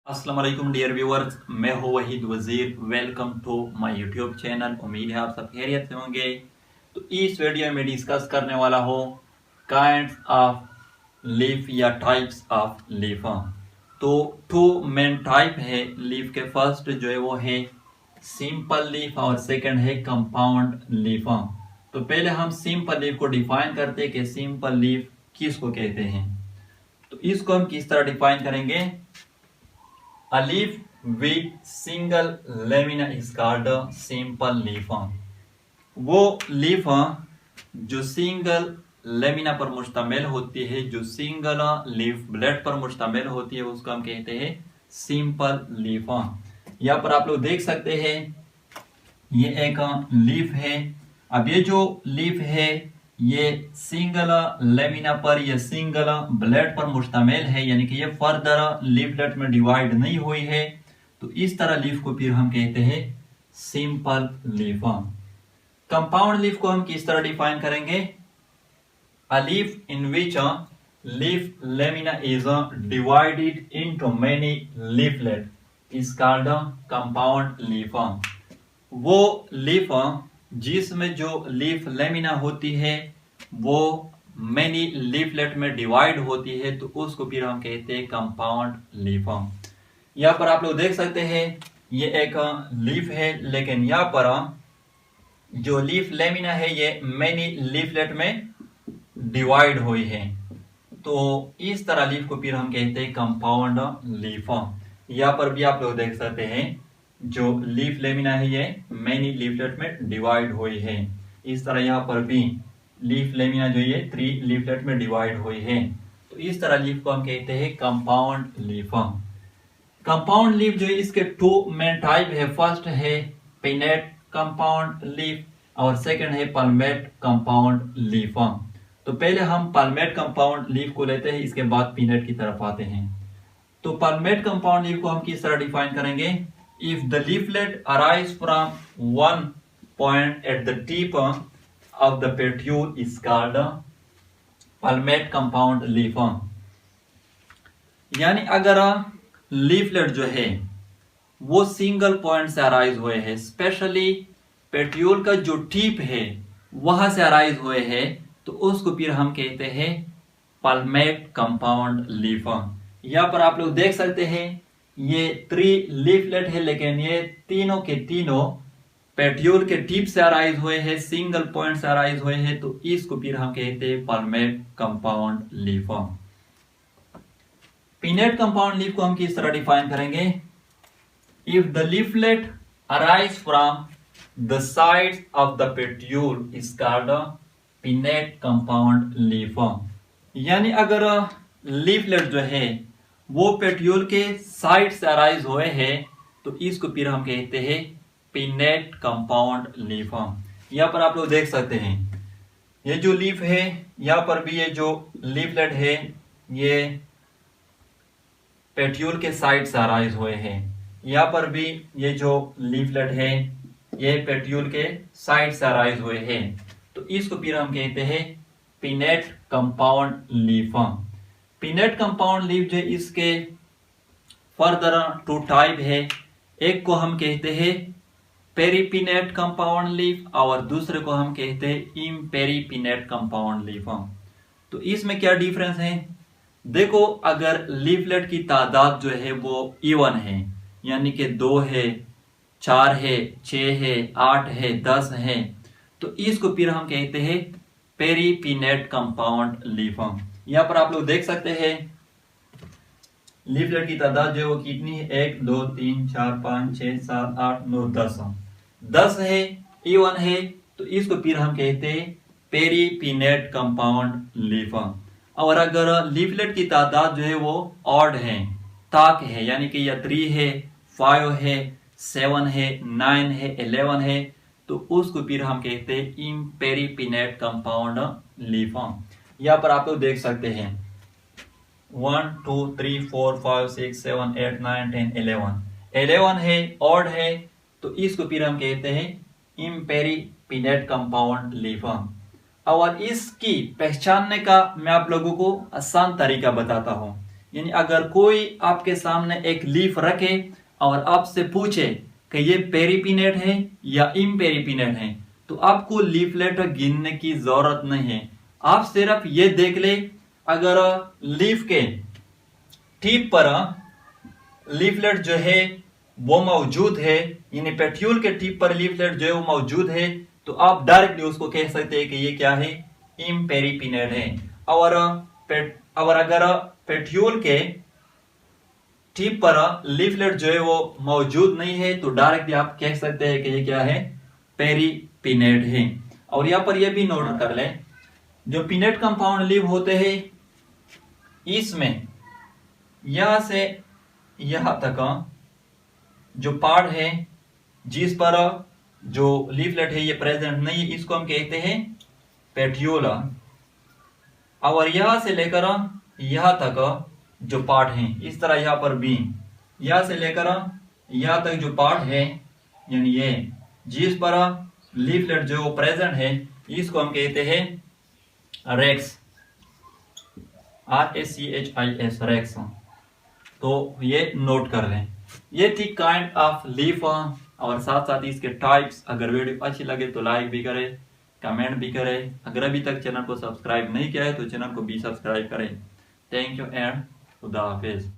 अस्सलाम वालेकुम dear viewers, मैं हूं Waheed Wazir. Welcome to my YouTube channel. उम्मीद है आप सब खैरियत से होंगे। तो इस वीडियो में डिस्कस करने वाला हूं काइंड्स ऑफ लीफ या टाइप्स ऑफ लीफ। तो टू मेन टाइप है लीफ के। फर्स्ट जो है वो है सिंपल लीफ और सेकंड है कंपाउंड लीफ। तो पहले हम सिंपल लीफ को डिफाइन करते हैं कि सिंपल लीफ किसको कहते हैं। तो इसको हम किस तरह डिफाइन करेंगे। A leaf with single lamina is called a simple leaf। वो लीफ जो सिंगल लेमिना पर मुश्तमिल होती है, जो सिंगल लीफ ब्लेड पर मुश्तमिल होती है, उसको हम कहते हैं सिंपल लीफ। यहाँ पर आप लोग देख सकते हैं ये एक लीफ है। अब ये जो लीफ है ये सिंगल लेमिना पर या सिंगल ब्लेड पर मुश्तमिल है, यानी कि ये फर्दर लीफलेट में डिवाइड नहीं हुई है। तो इस तरह लीफ को फिर हम कहते हैं सिंपल लीफ। कंपाउंड लीफ को हम किस तरह डिफाइन करेंगे। A leaf in which leaf lamina is divided into many leaflet is called compound leaf. वो लीफ जिसमें जो लीफ लेमिना होती है वो मेनी लीफलेट में डिवाइड होती है, तो उसको फिर हम कहते हैं कंपाउंड लीफ। यहाँ पर आप लोग देख सकते हैं ये एक लीफ है, लेकिन यहाँ पर जो लीफ लेमिना है ये मेनी लीफलेट में डिवाइड हुई है। तो इस तरह लीफ को फिर हम कहते हैं कंपाउंड लीफ। यहाँ पर भी आप लोग देख सकते हैं जो लीफ लेमिना है ये मेनी लीफलेट में डिवाइड हुई है। इस तरह यहाँ पर भी लीफ लेमिना जो ये 3 लीफलेट में डिवाइड हुई है। तो इस तरह लीफ को हम कहते हैं कंपाउंड लीफ। कंपाउंड लीफ जो है इसके 2 मेन टाइप है। फर्स्ट है पिनेट कंपाउंड लीफ और सेकंड है पल्मेट कंपाउंड लीफ। तो पहले हम पल्मेट कंपाउंड लीफ को लेते हैं, इसके बाद पिनेट की तरफ आते हैं। तो पल्मेट कंपाउंड लीफ को हम किस तरह डिफाइन करेंगे। If the leaflet arise from one point at the tip of the petiole is called palmate compound leaf। यानी अगर लीफलेट जो है वो सिंगल पॉइंट से अराइज हुए हैं, स्पेशली पेट्यूल का जो टिप है वहां से अराइज हुए हैं, तो उसको फिर हम कहते हैं पल्मेट कंपाउंड लीफ। यहाँ पर आप लोग देख सकते हैं ये 3 लीफलेट है, लेकिन ये तीनों के तीनों पेट्यूल के टिप से अराइज हुए हैं, सिंगल पॉइंट से अराइज हुए हैं। तो इसको फिर हम कहते हैं palmate compound leaf. Pinnate compound leaf को हम किस तरह डिफाइन करेंगे। If the leaflet arise from the sides of the petiole is called pinnate compound leaf. यानी अगर लीफलेट जो है वो पेट्यूल के साइड से अराइज हुए हैं, तो इसको फिर हम कहते हैं पिनेट कंपाउंड लीफ। यहाँ पर आप लोग देख सकते हैं ये जो लीफ है, यहाँ पर भी ये जो लीफलेट है ये पेट्यूल के साइड से अराइज हुए हैं। यहाँ पर भी ये जो लीफलेट है ये पेट्यूल के साइड से अराइज हुए हैं। तो इसको फिर हम कहते हैं pinnate compound leaf. Pinnate compound leaf जो इसके फर्दर 2 टाइप है। एक को हम कहते हैं पेरीपिनेट कंपाउंड लीफ और दूसरे को हम कहते हैं इम्पेरीपिनेट कंपाउंड लीफ। तो इसमें क्या डिफरेंस है। देखो, अगर लीफलेट की तादाद जो है वो इवन है, यानी कि 2 है, 4 है, 6 है, 8 है, 10 है, तो इसको फिर हम कहते हैं पेरीपिनेट कंपाउंड लीफ। यहाँ पर आप लोग देख सकते हैं लीफलेट की तादाद जो है वो कितनी है, 1 2 3 4 5 6 7 8 9 10 है, इवन है। तो इसको फिर हम कहते हैं पेरीपिनेट कंपाउंड लीफ। और अगर लीफलेट की तादाद जो है वो ऑड है, ताक है, यानी कि या 3 है, 5 है, 7 है, 9 है, 11 है, तो उसको फिर हम कहते हैं इम्पेरीपिनेट कंपाउंड लीफ। यहाँ पर आप लोग देख सकते हैं 1 2 3 4 5 6 7 8 9 10 11 है, ऑड है, तो इसको फिर हम कहते हैं इम्पेरीपिनेट कंपाउंड लीफ। और इसकी पहचानने का मैं आप लोगों को आसान तरीका बताता हूं। यानी अगर कोई आपके सामने एक लीफ रखे और आपसे पूछे कि ये पेरिपिनेट है या इम्पेरिपिनेट है, तो आपको लीफलेट गिनने की जरूरत नहीं है। आप सिर्फ ये देख ले, अगर लीफ के टिप पर लीफलेट जो है वो मौजूद है, यानी पेट्यूल के टिप पर लीफलेट जो है वो मौजूद है, तो आप डायरेक्टली उसको कह सकते हैं कि ये क्या है, इम्पेरिपिनेट है। और अगर पेट्यूल के टिप पर लीफलेट जो है वो मौजूद नहीं है, तो डायरेक्टली आप कह सकते हैं कि ये क्या है, पेरिपिनेट है। और यहां पर यह भी नोट कर ले, जो पिनेट कंपाउंड लीफ होते हैं इसमें यहां से यहां तक जो पार्ट है जिस पर जो लीफलेट है ये प्रेजेंट नहीं है, इसको हम कहते हैं पेट्यूला। और यहां से लेकर यहां तक जो पार्ट है, इस तरह यहां पर भी यहां से लेकर यहां तक जो पार्ट है, यानी ये जिस पर लीफलेट जो प्रेजेंट है, इसको हम कहते हैं रेक्स, RACHIS, रेक्स। तो ये नोट कर लें। ये थी काइंड ऑफ लीफ और साथ साथ इसके टाइप्स। अगर वीडियो अच्छी लगे तो लाइक भी करें, कमेंट भी करें। अगर अभी तक चैनल को सब्सक्राइब नहीं किया है तो चैनल को भी सब्सक्राइब करें। थैंक यू एंड खुदा हाफिज।